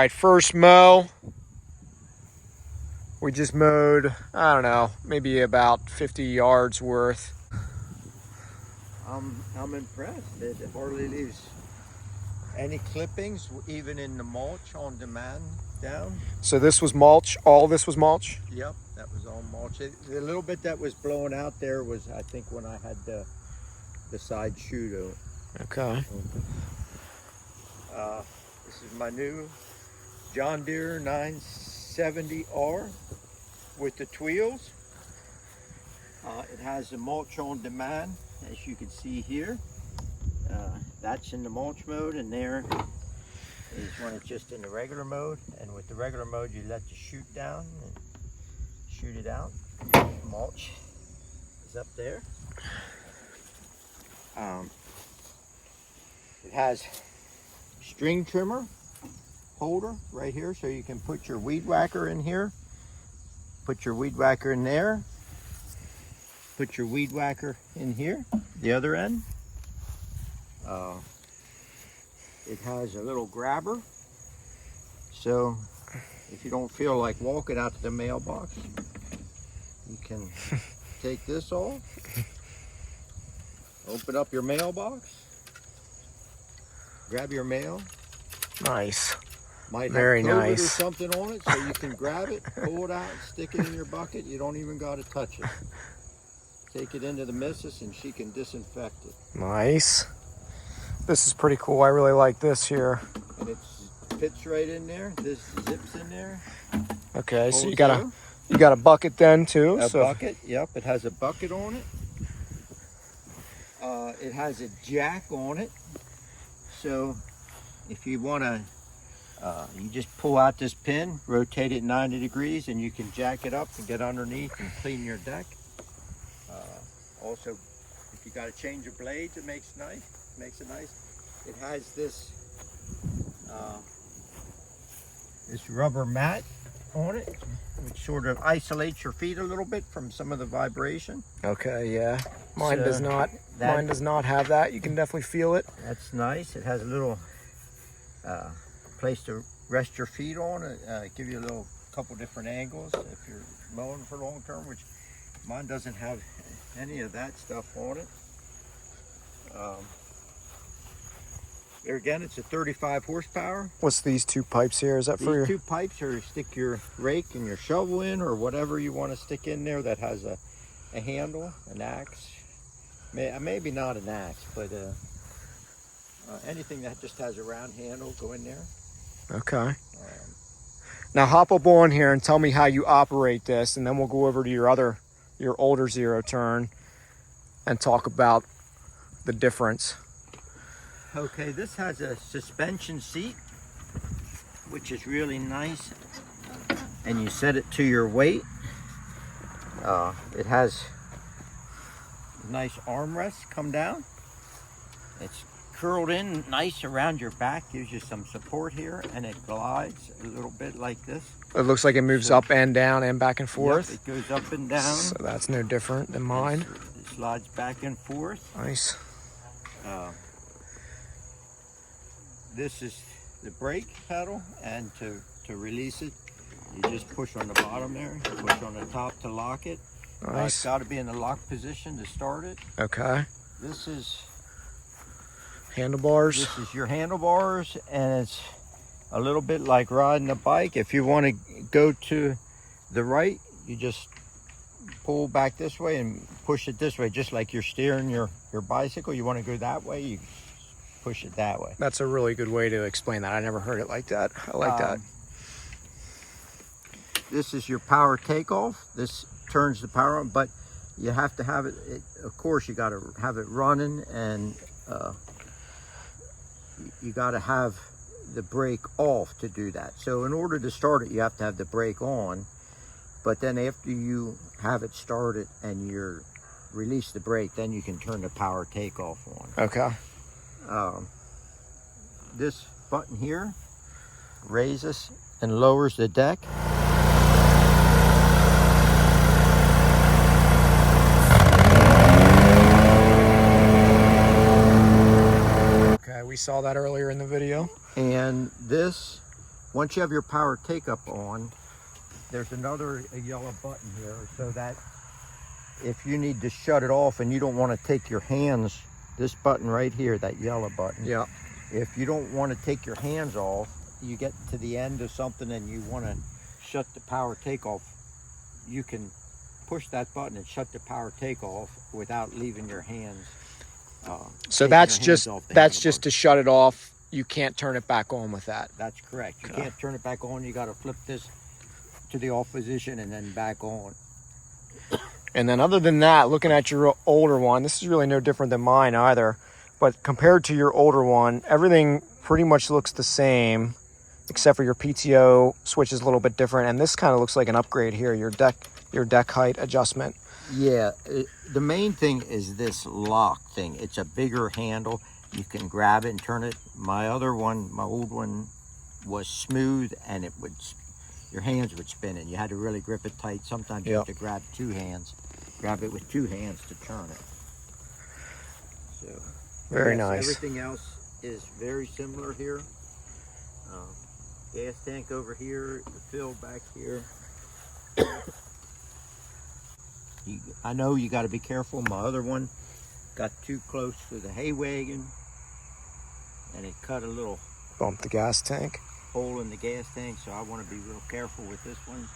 right, first mow. We just mowed, I don't know, maybe about 50 yards worth. I'm impressed. It hardly leaves any clippings, even in the mulch on demand down. So this was mulch, all this was mulch? Yep, that was all mulch. The little bit that was blowing out there was, I think, when I had the side chute Okay. open. This is my new John Deere 970R with the wheels. It has the mulch on demand, as you can see here. That's in the mulch mode, and there is when it's just in the regular mode. And with the regular mode, you let the chute down and shoot it out. Mulch is up there. It has string trimmer holder right here, so you can put your weed whacker in here. Put your weed whacker in there. Put your weed whacker in here, the other end. It has a little grabber, so if you don't feel like walking out to the mailbox, you can take this off, open up your mailbox, grab your mail. Nice. Might Very have COVID nice. or something on it, so you can grab it, pull it out, stick it in your bucket. You don't even got to touch it. Take it into the missus and she can disinfect it. Nice. This is pretty cool. I really like this here. And it fits right in there. This zips in there. Okay, so Holds you got a bucket then too. A so bucket, yep. It has a bucket on it. It has a jack on it. So if you want to, you just pull out this pin, rotate it 90 degrees, and you can jack it up and get underneath and clean your deck. Also, if you got to change your blades, it makes it nice. It has this this rubber mat on it, which sort of isolates your feet a little bit from some of the vibration. Okay, yeah. Mine So does not. that- Mine does not have that. You can definitely feel it. That's nice. It has a little place to rest your feet on. Give you a little couple different angles if you're mowing for long term, which mine doesn't have any of that stuff on it. There again, it's a 35 horsepower. What's these two pipes here? Is that for your? These two pipes are to stick your rake and your shovel in, or whatever you want to stick in there that has a handle, an axe. Maybe not an axe, but anything that just has a round handle, go in there. Okay. Now hop up on here and tell me how you operate this, and then we'll go over to your older zero turn and talk about the difference. Okay, this has a suspension seat, which is really nice, and you set it to your weight. It has nice armrests come down. It's curled in nice around your back, gives you some support here, and it glides a little bit like this. It looks like it moves up and down and back and forth. Yep, it goes up and down. So that's no different than mine. It slides back and forth. Nice. This is the brake pedal, and to release it, you just push on the bottom there, push on the top to lock it. It's Nice. got to be in the lock position to start it. Okay. This is Handlebars. This is your handlebars, and it's a little bit like riding a bike. If you want to go to the right, you just pull back this way and push it this way, just like you're steering your bicycle. You want to go that way, you push it that way. That's a really good way to explain that. I never heard it like that. I like that. This is your power takeoff. This turns the power on, but you have to have it, of course, you got to have it running, and you got to have the brake off to do that. So in order to start it, you have to have the brake on, but then after you have it started and you're release the brake, then you can turn the power takeoff on. Okay. This button here raises and lowers the deck. Okay, we saw that earlier in the video. And this once you have your power take up on, there's another yellow button here, so that if you need to shut it off and you don't want to take your hands, this button right here, that yellow button. Yeah. If you don't want to take your hands off, you get to the end of something and you want to shut the power take off, you can push that button and shut the power take off without leaving your hands. So that's just to shut it off. You can't turn it back on with that. That's correct. You can't turn it back on. You got to flip this to the off position and then back on. And then other than that, looking at your older one, this is really no different than mine either. But compared to your older one, everything pretty much looks the same, except for your PTO switch is a little bit different. And this kind of looks like an upgrade here, your deck height adjustment. Yeah, the main thing is this lock thing. It's a bigger handle. You can grab it and turn it. My other one, my old one, was smooth and it would, your hands would spin and you had to really grip it tight. Sometimes you have to grab grab it with two hands to turn it. So very yes, nice. Everything else is very similar here. Gas tank over here, the fill back here. I know you got to be careful. My other one got too close to the hay wagon and it cut a little Bump the gas tank. hole in the gas tank, so I want to be real careful with this one.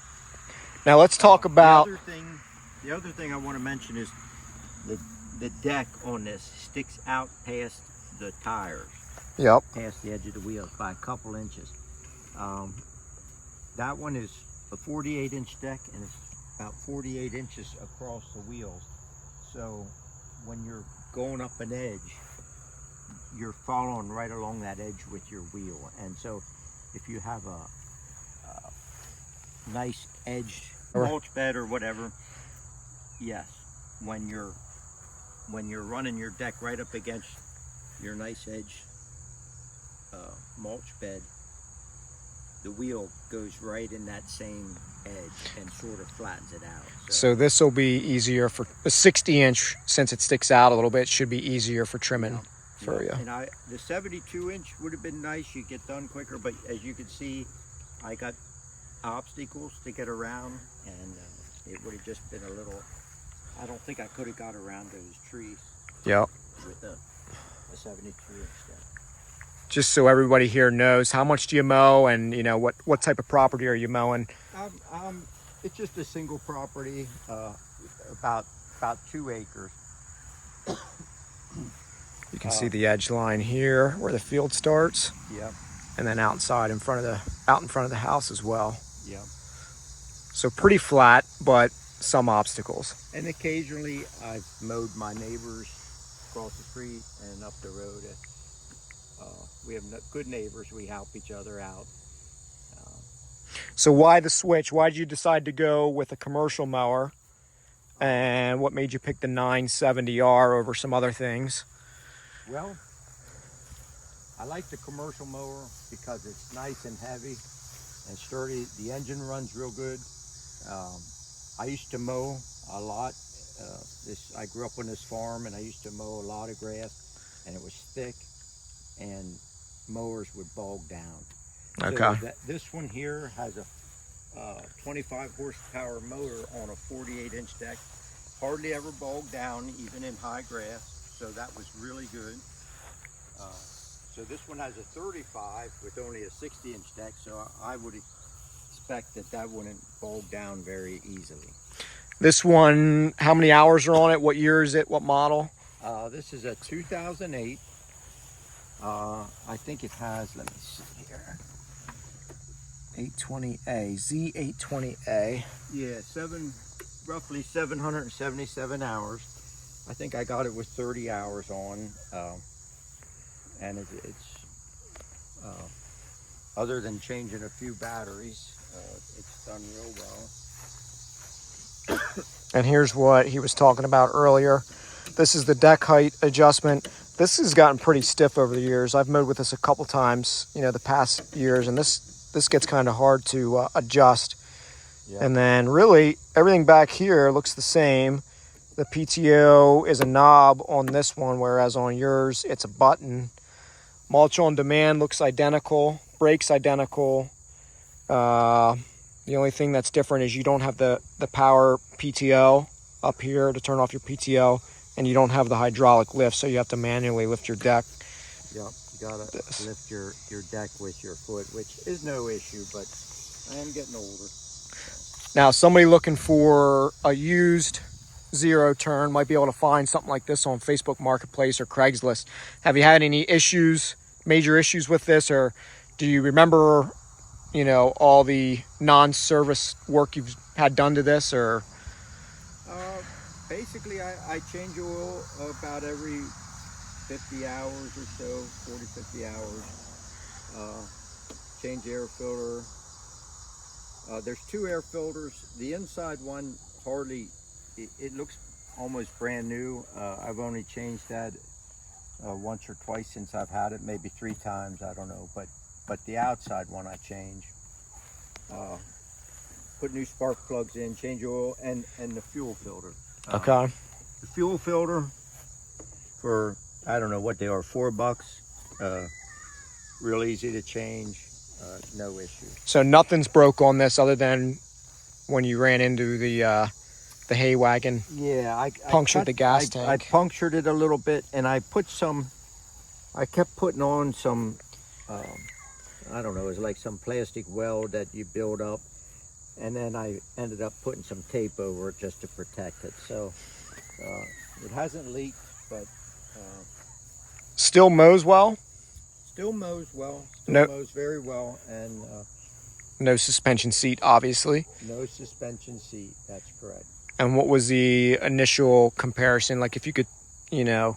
Now let's talk about the other thing I want to mention is the deck on this sticks out past the tires. Yep. Past the edge of the wheels by a couple inches. That one is a 48-inch deck and it's about 48 inches across the wheels. So when you're going up an edge, you're following right along that edge with your wheel. And so if you have a nice edged mulch bed or whatever, yes, when you're running your deck right up against your nice edge mulch bed, the wheel goes right in that same edge and sort of flattens it out. So this will be easier for a 60-inch, since it sticks out a little bit, should be easier for trimming for you. And the 72-inch would have been nice. You get done quicker, but as you can see, I got obstacles to get around, and it would have just been a little. I don't think I could have got around those trees. Yep. With a 72-inch deck. Just so everybody here knows, how much do you mow, and you know what type of property are you mowing? It's just a single property, about 2 acres. You can see the edge line here where the field starts. Yep. And then outside in front of the house as well. Yep. So pretty flat, but some obstacles. And occasionally I've mowed my neighbors across the street and up the road. We have good neighbors. We help each other out. So why the switch? Why did you decide to go with a commercial mower? And what made you pick the 970R over some other things? Well, I like the commercial mower because it's nice and heavy and sturdy. The engine runs real good. I used to mow a lot. I grew up on this farm and I used to mow a lot of grass, and it was thick and mowers would bog down. Okay. So this one here has a 25 horsepower motor on a 48-inch deck. Hardly ever bogged down, even in high grass. So that was really good. So this one has a 35 with only a 60-inch deck. So I would expect that wouldn't bog down very easily. This one, how many hours are on it? What year is it? What model? This is a 2008. I think it has, let me see here. 820A, Z820A. Yeah, roughly 777 hours. I think I got it with 30 hours on, and it's other than changing a few batteries, it's done real well. And here's what he was talking about earlier. This is the deck height adjustment. This has gotten pretty stiff over the years. I've mowed with this a couple times, the past years, and this gets kind of hard to adjust. Yeah. And then really everything back here looks the same. The PTO is a knob on this one, whereas on yours it's a button. Mulch on demand looks identical, brakes identical. The only thing that's different is you don't have the power PTO up here to turn off your PTO, and you don't have the hydraulic lift, so you have to manually lift your deck. Yep, you gotta lift your deck with your foot, which is no issue, but I am getting older. Now, somebody looking for a used zero turn might be able to find something like this on Facebook Marketplace or Craigslist. Have you had any issues, major issues with this, or do you remember, you know, all the non-service work you've had done to this, or? Basically, I change oil about every 50 hours or so, 40, 50 hours. Change air filter. There's two air filters. The inside one hardly, it looks almost brand new. I've only changed that once or twice since I've had it, maybe 3 times, I don't know. But the outside one I change. Put new spark plugs in, change oil, and the fuel filter. Okay. The fuel filter for, I don't know what they are, $4. Real easy to change, no issue. So nothing's broke on this other than when you ran into the hay wagon. Yeah, I punctured the gas tank. I punctured it a little bit, and I kept putting on some, I don't know, it was like some plastic weld that you build up. And then I ended up putting some tape over it just to protect it. So it hasn't leaked, but still mows well. Still mows well. No, mows very well, and no suspension seat, obviously. No suspension seat. That's correct. And what was the initial comparison? Like, if you could, you know,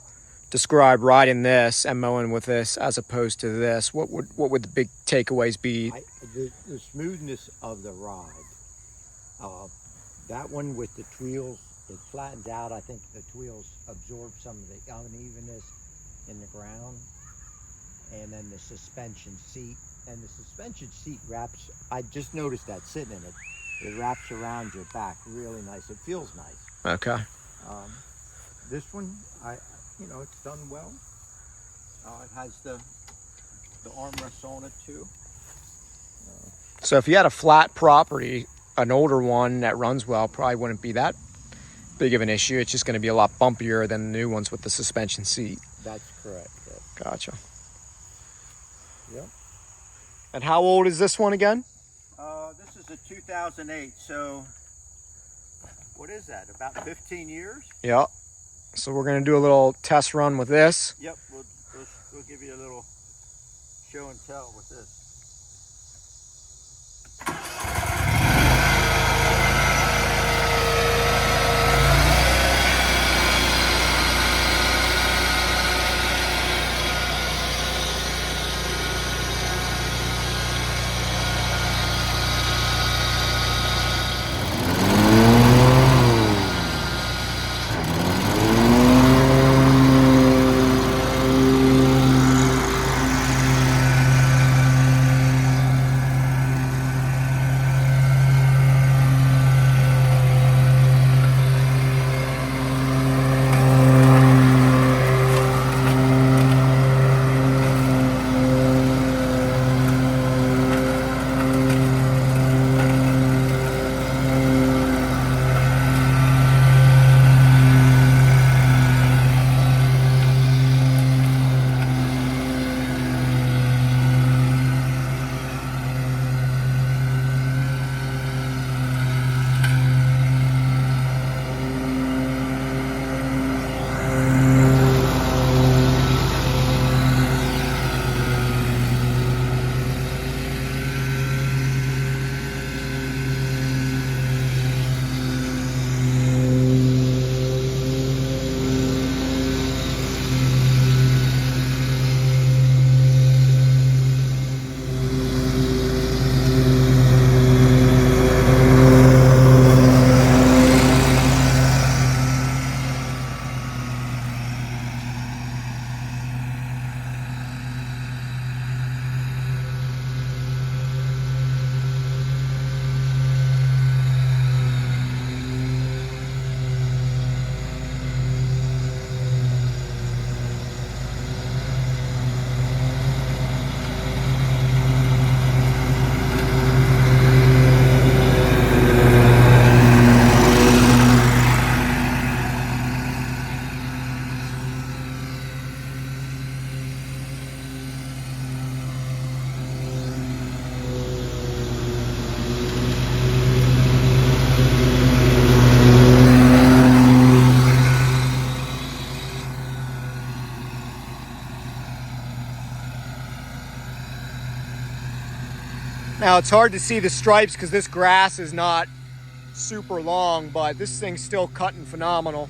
describe riding this and mowing with this as opposed to this, what would the big takeaways be? The smoothness of the ride. That one with the wheels, it flattens out. I think the wheels absorb some of the unevenness in the ground. And then the suspension seat. And the suspension seat wraps, I just noticed that sitting in it. It wraps around your back really nice. It feels nice. Okay. This one, it's done well. It has the armrests on it too. So if you had a flat property, an older one that runs well probably wouldn't be that big of an issue. It's just going to be a lot bumpier than the new ones with the suspension seat. That's correct. Yes. Gotcha. Yep. And how old is this one again? This is a 2008. So what is that? About 15 years? Yep. So we're going to do a little test run with this. Yep. We'll give you a little show and tell with this. Now it's hard to see the stripes because this grass is not super long, but this thing's still cutting phenomenal.